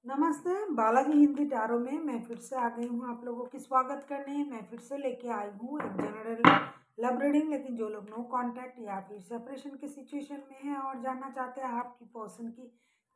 नमस्ते। बालाजी हिंदी टारो में मैं फिर से आ गई हूँ आप लोगों की स्वागत करने। मैं फिर से लेके आई हूँ एक जनरल लव रीडिंग। लेकिन जो लोग नो कांटेक्ट या फिर सेपरेशन की सिचुएशन में हैं और जानना चाहते हैं आपकी पर्सन की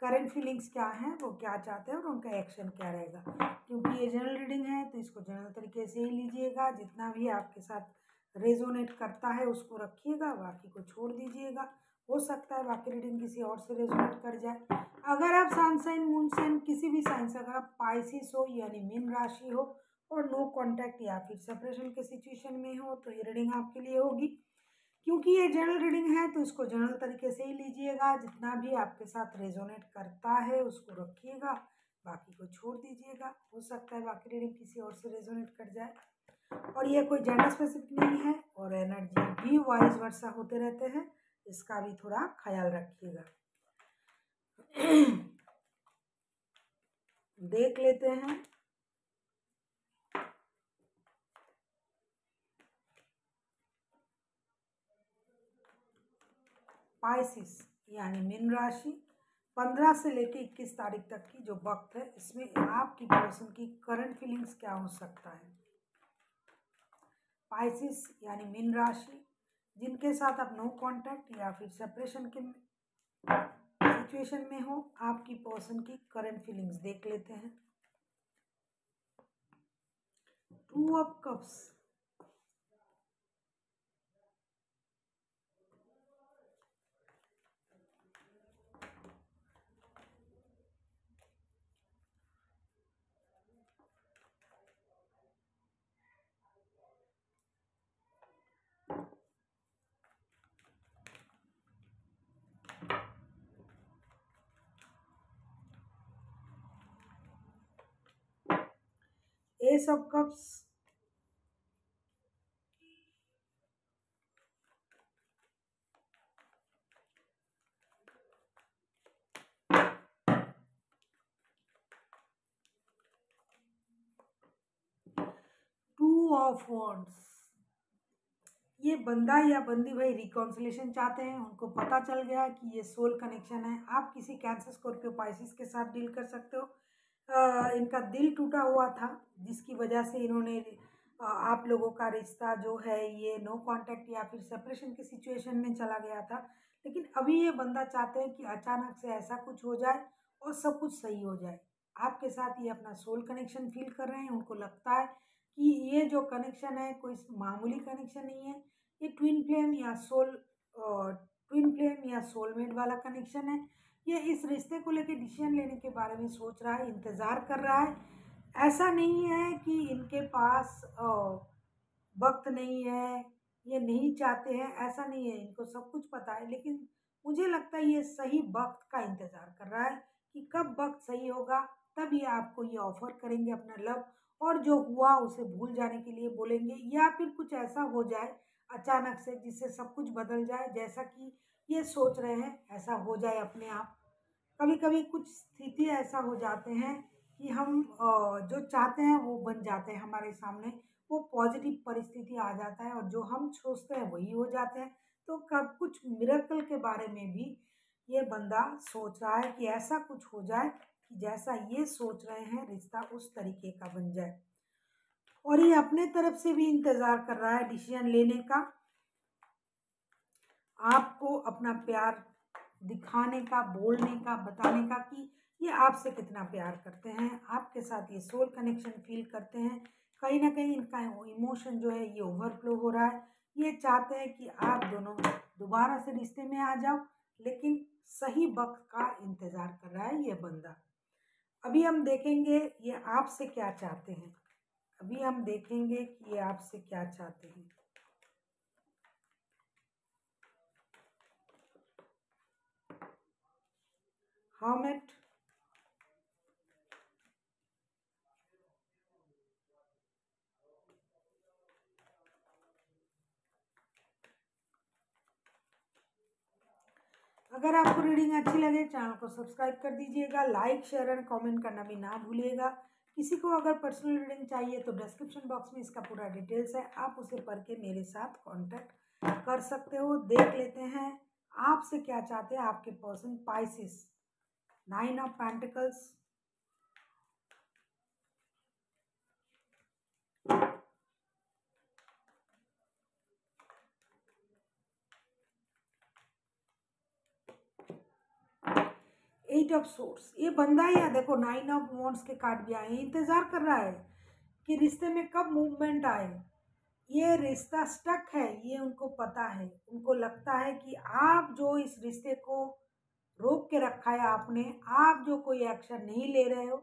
करंट फीलिंग्स क्या हैं, वो क्या चाहते हैं और उनका एक्शन क्या रहेगा, क्योंकि ये जनरल रीडिंग है तो इसको जनरल तरीके से ही लीजिएगा। जितना भी आपके साथ रेजोनेट करता है उसको रखिएगा, बाकी को छोड़ दीजिएगा। हो सकता है बाकी रीडिंग किसी और से रेजोनेट कर जाए। अगर आप सन साइन मून साइन किसी भी साइन से, अगर आप पाइसिस हो यानी मीन राशि हो और नो कांटेक्ट या फिर सेपरेशन के सिचुएशन में हो, तो ये रीडिंग आपके लिए होगी। क्योंकि ये जनरल रीडिंग है तो इसको जनरल तरीके से ही लीजिएगा। जितना भी आपके साथ रेजोनेट करता है उसको रखिएगा, बाकी को छोड़ दीजिएगा। हो सकता है बाकी रीडिंग किसी और से रेजोनेट कर जाए। और ये कोई जेंडर स्पेसिफिक नहीं है और एनर्जी भी वाइज वर्षा होते रहते हैं, इसका भी थोड़ा ख्याल रखिएगा। देख लेते हैं। पाइसिस यानी मीन राशि 15 से लेकर 21 तारीख तक की जो वक्त है, इसमें आपकी पर्सन की करंट फीलिंग्स क्या हो सकता है। पाइसिस यानी मीन राशि, जिनके साथ आप नो कांटेक्ट या फिर सेपरेशन के सिचुएशन में हो, आपकी पर्सन की करंट फीलिंग्स देख लेते हैं। 2 of cups, S of cups, two of wands. ये बंदा या बंदी भाई रिकॉन्सिलेशन चाहते हैं, उनको पता चल गया कि ये सोल कनेक्शन है। आप किसी कैंसर स्कॉर्पियो पाइसिस के साथ डील कर सकते हो। इनका दिल टूटा हुआ था, जिसकी वजह से इन्होंने आप लोगों का रिश्ता जो है ये नो कांटेक्ट या फिर सेपरेशन की सिचुएशन में चला गया था। लेकिन अभी ये बंदा चाहते हैं कि अचानक से ऐसा कुछ हो जाए और सब कुछ सही हो जाए। आपके साथ ये अपना सोल कनेक्शन फील कर रहे हैं। उनको लगता है कि ये जो कनेक्शन है कोई मामूली कनेक्शन नहीं है, ये ट्विन फ्लेम या सोलमेट वाला कनेक्शन है। ये इस रिश्ते को लेकर डिसीजन लेने के बारे में सोच रहा है, इंतज़ार कर रहा है। ऐसा नहीं है कि इनके पास वक्त नहीं है, ये नहीं चाहते हैं, ऐसा नहीं है। इनको सब कुछ पता है, लेकिन मुझे लगता है ये सही वक्त का इंतज़ार कर रहा है कि कब वक्त सही होगा, तब ये आपको ये ऑफ़र करेंगे अपना लव, और जो हुआ उसे भूल जाने के लिए बोलेंगे। या फिर कुछ ऐसा हो जाए अचानक से जिससे सब कुछ बदल जाए, जैसा कि ये सोच रहे हैं ऐसा हो जाए अपने आप। कभी कभी कुछ स्थिति ऐसा हो जाते हैं कि हम जो चाहते हैं वो बन जाते हैं हमारे सामने, वो पॉजिटिव परिस्थिति आ जाता है और जो हम सोचते हैं वही हो जाते हैं। तो कब कुछ मिरेकल के बारे में भी ये बंदा सोच रहा है कि ऐसा कुछ हो जाए कि जैसा ये सोच रहे हैं रिश्ता उस तरीके का बन जाए। और ये अपने तरफ से भी इंतज़ार कर रहा है डिसीजन लेने का, आपको अपना प्यार दिखाने का, बोलने का, बताने का कि ये आपसे कितना प्यार करते हैं, आपके साथ ये सोल कनेक्शन फील करते हैं। कहीं ना कहीं इनका इमोशन जो है ये ओवरफ्लो हो रहा है। ये चाहते हैं कि आप दोनों दोबारा से रिश्ते में आ जाओ, लेकिन सही वक्त का इंतज़ार कर रहा है ये बंदा। अभी हम देखेंगे ये आपसे क्या चाहते हैं। अभी हम देखेंगे कि ये आपसे क्या चाहते हैं। हर्मिट, अगर आपको रीडिंग अच्छी लगे चैनल को सब्सक्राइब कर दीजिएगा, लाइक शेयर एंड कमेंट करना भी ना भूलिएगा। किसी को अगर पर्सनल रीडिंग चाहिए तो डिस्क्रिप्शन बॉक्स में इसका पूरा डिटेल्स है, आप उसे पढ़ के मेरे साथ कांटेक्ट कर सकते हो। देख लेते हैं आपसे क्या चाहते हैं आपके person Pisces. 9 of pentacles, eight of swords, ये बंदा ही है, देखो 9 ऑफ वॉन्ड्स के कार्ड भी आए हैं, इंतजार कर रहा है कि रिश्ते में कब मूवमेंट आए। ये रिश्ता स्टक है, ये उनको पता है। उनको लगता है कि आप जो इस रिश्ते को रोक के रखा है आपने, आप जो कोई एक्शन नहीं ले रहे हो,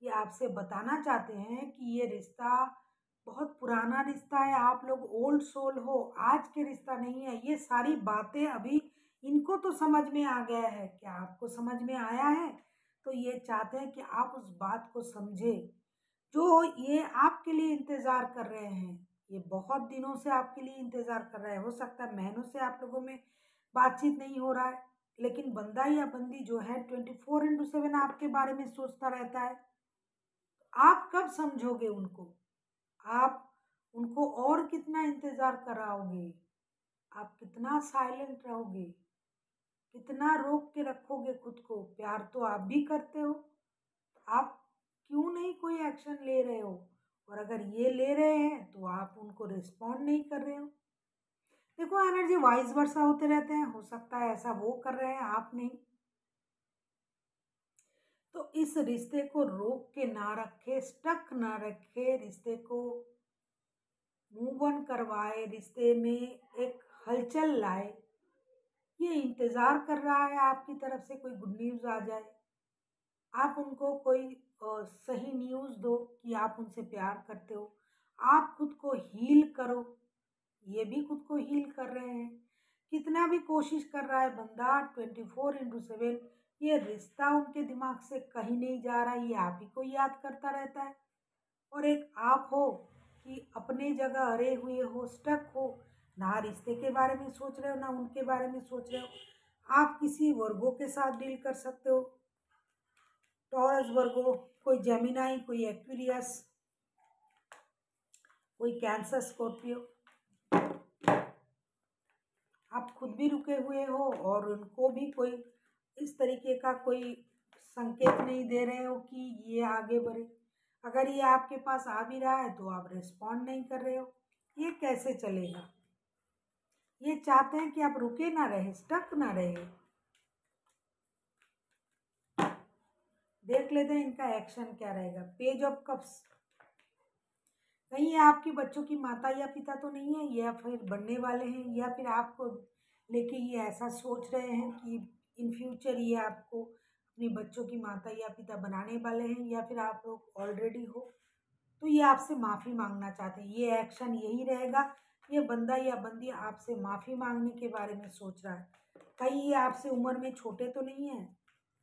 ये आपसे बताना चाहते हैं कि ये रिश्ता बहुत पुराना रिश्ता है, आप लोग ओल्ड सोल हो, आज के रिश्ता नहीं है। ये सारी बातें अभी इनको तो समझ में आ गया है, क्या आपको समझ में आया है? तो ये चाहते हैं कि आप उस बात को समझे, जो ये आपके लिए इंतज़ार कर रहे हैं। ये बहुत दिनों से आपके लिए इंतज़ार कर रहे हैं, हो सकता है महीनों से आप लोगों में बातचीत नहीं हो रहा है, लेकिन बंदा या बंदी जो है 24/7 आपके बारे में सोचता रहता है। आप कब समझोगे उनको? आप उनको और कितना इंतज़ार कराओगे? आप कितना साइलेंट रहोगे? कितना रोक के रखोगे खुद को? प्यार तो आप भी करते हो, आप क्यों नहीं कोई एक्शन ले रहे हो? और अगर ये ले रहे हैं तो आप उनको रिस्पॉन्ड नहीं कर रहे हो। देखो एनर्जी वाइस वर्सा होते रहते हैं, हो सकता है ऐसा वो कर रहे हैं, आप नहीं। तो इस रिश्ते को रोक के ना रखे, स्टक ना रखे, रिश्ते को मूव ऑन करवाए, रिश्ते में एक हलचल लाए। ये इंतज़ार कर रहा है आपकी तरफ से कोई गुड न्यूज़ आ जाए, आप उनको कोई सही न्यूज़ दो कि आप उनसे प्यार करते हो, आप खुद को हील करो। ये भी खुद को हील कर रहे हैं। कितना भी कोशिश कर रहा है बंदा 24/7, ये रिश्ता उनके दिमाग से कहीं नहीं जा रहा, ये आप ही को याद करता रहता है। और एक आप हो कि अपने जगह अड़े हुए हो, स्टक हो, ना रिश्ते के बारे में सोच रहे हो, ना उनके बारे में सोच रहे हो। आप किसी वर्गों के साथ डील कर सकते हो, टॉरस वर्गो, कोई जेमिनाई, कोई एक्वेरियस, कोई कैंसर, स्कॉर्पियो। आप खुद भी रुके हुए हो और उनको भी कोई इस तरीके का कोई संकेत नहीं दे रहे हो कि ये आगे बढ़े। अगर ये आपके पास आ भी रहा है तो आप रिस्पॉन्ड नहीं कर रहे हो। ये कैसे चलेगा? ये चाहते हैं कि आप रुके ना रहे, स्टक ना रहे। देख लेते हैं इनका एक्शन क्या रहेगा। पेज ऑफ कप्स, कहीं ये आपके बच्चों की माता या पिता तो नहीं है, या फिर बनने वाले हैं, या फिर आपको लेके ये ऐसा सोच रहे हैं कि इन फ्यूचर ये आपको अपने बच्चों की माता या पिता बनाने वाले हैं, या फिर आप लोग ऑलरेडी हो। तो ये आपसे माफ़ी मांगना चाहते हैं, ये एक्शन यही रहेगा। ये बंदा या बंदी आपसे माफ़ी मांगने के बारे में सोच रहा है। कहीं ये आपसे उम्र में छोटे तो नहीं है,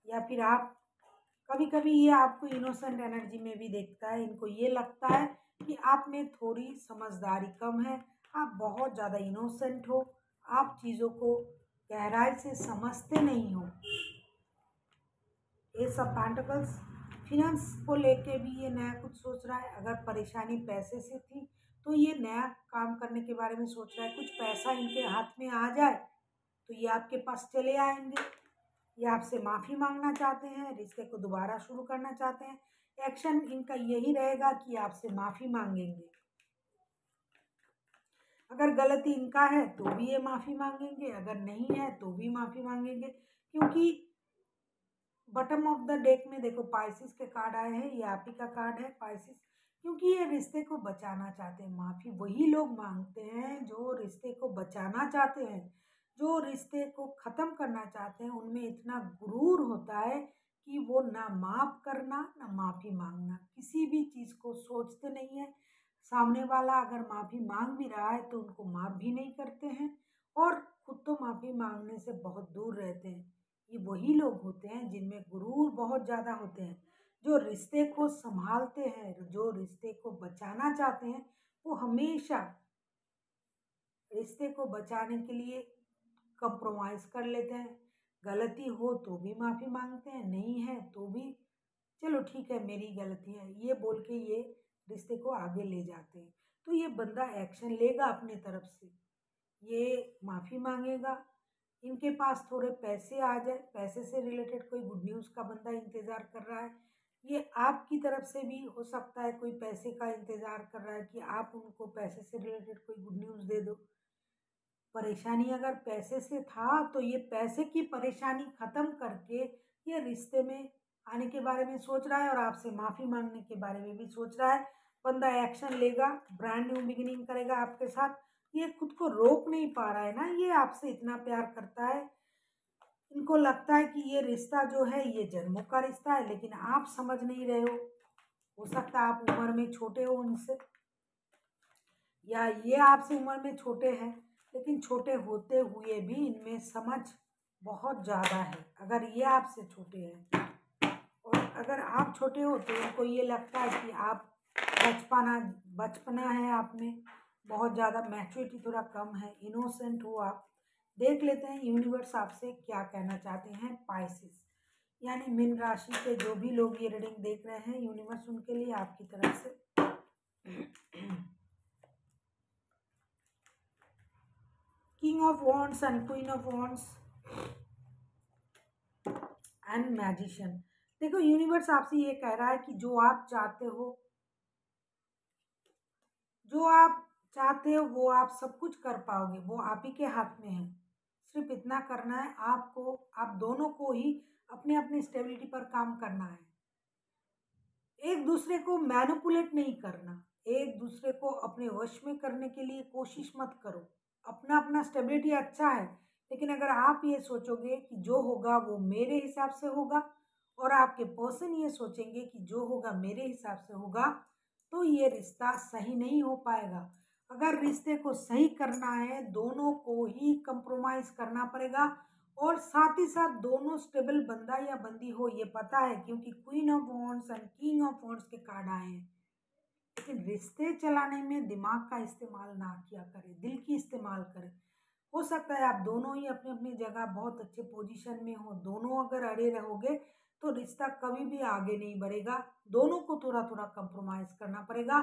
या फिर आप, कभी कभी ये आपको इनोसेंट एनर्जी में भी देखता है। इनको ये लगता है कि आप में थोड़ी समझदारी कम है, आप बहुत ज़्यादा इनोसेंट हो, आप चीज़ों को गहराई से समझते नहीं हो। ये सब पेंटिकल्स, फिनेंस को लेके भी ये नया कुछ सोच रहा है। अगर परेशानी पैसे से थी तो ये नया काम करने के बारे में सोच रहा है। कुछ पैसा इनके हाथ में आ जाए तो ये आपके पास चले आएंगे। ये आपसे माफ़ी मांगना चाहते हैं, रिश्ते को दोबारा शुरू करना चाहते हैं। एक्शन इनका यही रहेगा कि आपसे माफ़ी मांगेंगे। अगर गलती इनका है तो भी ये माफ़ी मांगेंगे, अगर नहीं है तो भी माफ़ी मांगेंगे। क्योंकि बॉटम ऑफ द डेक में देखो पाइसिस के कार्ड आए हैं, ये आप ही का कार्ड है पाइसिस। क्योंकि ये रिश्ते को बचाना चाहते हैं। माफ़ी वही लोग मांगते हैं जो रिश्ते को बचाना चाहते हैं, जो रिश्ते को ख़त्म करना चाहते हैं। उनमें इतना गुरूर होता है कि वो ना माफ़ करना ना माफ़ी मांगना, किसी भी चीज़ को सोचते नहीं है। सामने वाला अगर माफ़ी मांग भी रहा है तो उनको माफ़ भी नहीं करते हैं, और खुद तो माफ़ी मांगने से बहुत दूर रहते हैं। ये वही लोग होते हैं जिनमें गुरूर बहुत ज़्यादा होते हैं, जो रिश्ते को संभालते हैं, जो रिश्ते को बचाना चाहते हैं। वो हमेशा रिश्ते को बचाने के लिए कंप्रोमाइज़ कर लेते हैं। गलती हो तो भी माफ़ी मांगते हैं, नहीं है तो भी चलो ठीक है मेरी गलती है, ये बोल के ये रिश्ते को आगे ले जाते हैं। तो ये बंदा एक्शन लेगा अपने तरफ से, ये माफ़ी मांगेगा। इनके पास थोड़े पैसे आ जाए, पैसे से रिलेटेड कोई गुड न्यूज़ का बंदा इंतज़ार कर रहा है, ये आपकी तरफ से भी हो सकता है, कोई पैसे का इंतज़ार कर रहा है कि आप उनको पैसे से रिलेटेड कोई गुड न्यूज़ दे दो। परेशानी अगर पैसे से था तो ये पैसे की परेशानी ख़त्म करके ये रिश्ते में आने के बारे में सोच रहा है और आपसे माफ़ी मांगने के बारे में भी सोच रहा है। बंदा एक्शन लेगा, ब्रांड न्यू बिगिनिंग करेगा आपके साथ। ये खुद को रोक नहीं पा रहा है ना, ये आपसे इतना प्यार करता है। इनको लगता है कि ये रिश्ता जो है ये जन्मों का रिश्ता है, लेकिन आप समझ नहीं रहे हो। हो सकता है आप उम्र में छोटे हो उनसे, या ये आपसे उम्र में छोटे हैं, लेकिन छोटे होते हुए भी इनमें समझ बहुत ज़्यादा है। अगर ये आपसे छोटे हैं और अगर आप छोटे हो तो इनको ये लगता है कि आप बचपना है आप में, बहुत ज़्यादा मैच्योरिटी थोड़ा कम है, इनोसेंट हो आप। देख लेते हैं यूनिवर्स आपसे क्या कहना चाहते हैं। पाइसेस यानी मीन राशि के जो भी लोग ये रीडिंग देख रहे हैं, यूनिवर्स उनके लिए आपकी तरफ से king of wands and queen of wands and magician. देखो यूनिवर्स आपसे ये कह रहा है कि जो आप चाहते हो, जो आप चाहते हो वो आप सब कुछ कर पाओगे, वो आप ही के हाथ में है। सिर्फ इतना करना है आपको, आप दोनों को ही अपने अपने स्टेबिलिटी पर काम करना है। एक दूसरे को मैनिपुलेट नहीं करना, एक दूसरे को अपने वश में करने के लिए कोशिश मत करो। अपना अपना स्टेबिलिटी अच्छा है, लेकिन अगर आप ये सोचोगे कि जो होगा वो मेरे हिसाब से होगा, और आपके पर्सन ये सोचेंगे कि जो होगा मेरे हिसाब से होगा, तो ये रिश्ता सही नहीं हो पाएगा। अगर रिश्ते को सही करना है, दोनों को ही कंप्रोमाइज़ करना पड़ेगा, और साथ ही साथ दोनों स्टेबल बंदा या बंदी हो, ये पता है, क्योंकि queen of wands and king of wands के कार्ड आए हैं। लेकिन रिश्ते चलाने में दिमाग का इस्तेमाल ना किया करें, दिल की इस्तेमाल करें। हो सकता है आप दोनों ही अपनी अपनी जगह बहुत अच्छे पोजीशन में हो, दोनों अगर अड़े रहोगे तो रिश्ता कभी भी आगे नहीं बढ़ेगा। दोनों को थोड़ा थोड़ा कंप्रोमाइज़ करना पड़ेगा।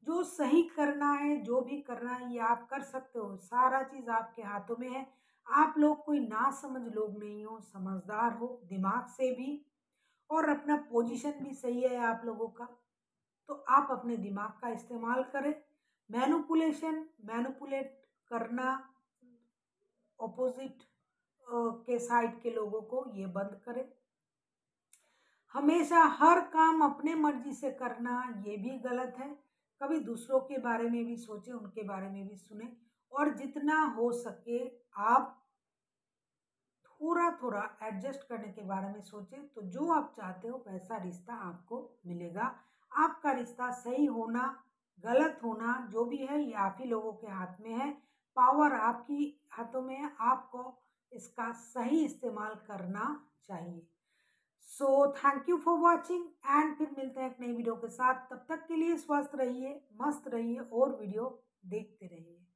जो सही करना है, जो भी करना है, ये आप कर सकते हो। सारा चीज़ आपके हाथों में है। आप लोग कोई ना समझ लोग नहीं हो, समझदार हो दिमाग से भी, और अपना पोजीशन भी सही है आप लोगों का। तो आप अपने दिमाग का इस्तेमाल करें। मैनिपुलेट करना ऑपोजिट के साइड के लोगों को ये बंद करें। हमेशा हर काम अपने मर्जी से करना ये भी गलत है। कभी दूसरों के बारे में भी सोचें, उनके बारे में भी सुने, और जितना हो सके आप थोड़ा थोड़ा एडजस्ट करने के बारे में सोचें। तो जो आप चाहते हो वैसा रिश्ता आपको मिलेगा। आपका रिश्ता सही होना, गलत होना, जो भी है ये आप ही लोगों के हाथ में है। पावर आपकी हाथों में है, आपको इसका सही इस्तेमाल करना चाहिए। So thank you for watching, and फिर मिलते हैं एक नई वीडियो के साथ। तब तक के लिए स्वस्थ रहिए, मस्त रहिए और वीडियो देखते रहिए।